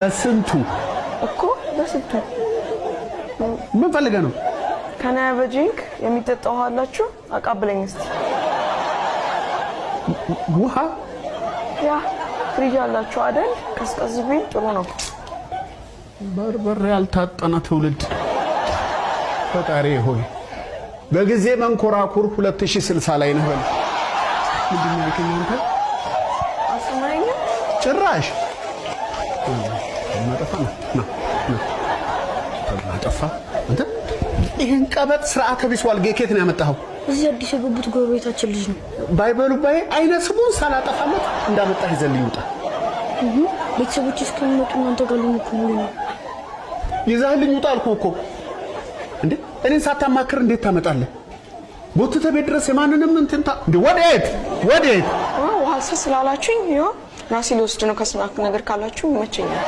ስንቱ እኮ በስንቱ ምን ፈልገህ ነው? ከና በጂንክ የሚጠጣው አላችሁ አቃብለኝ እስቲ። ውሃ ያ ፍሪጅ አላችሁ አይደል? ቀዝቀዝ ቢል ጥሩ ነው። በርበሬ ያልታጠነ ትውልድ ፈጣሪ ሆይ በጊዜ መንኮራኩር 2060 ላይ ነህ በል። ምንድነው ያልከኝ? አስማኝ ጭራሽ ማጠፋ ነው ማጠፋ አንተ ይሄን ቀበጥ ስርዓተ ቢስ ዋልጌ ከየት ነው ያመጣኸው? እዚህ አዲስ የገቡት ጎረቤታችን ልጅ ነው። ባይበሉ ባይ አይነ ስሙን ሳላጠፋለት እንዳመጣህ ይዘልኝ ውጣ። ቤተሰቦች እስከሚመጡ እናንተ ጋር ልንኩሉ ነው። ይዘህልኝ ውጣ አልኩህ እኮ እንዴ! እኔን ሳታማክር እንዴት ታመጣለህ? ቦትተ ቤት ድረስ የማንንም እንትንታ እንዴ! ወዴት ውሃ ስላላችሁኝ ይኸው ራሴ ልወስድ ነው። ከስናክ ነገር ካላችሁ ይመቸኛል።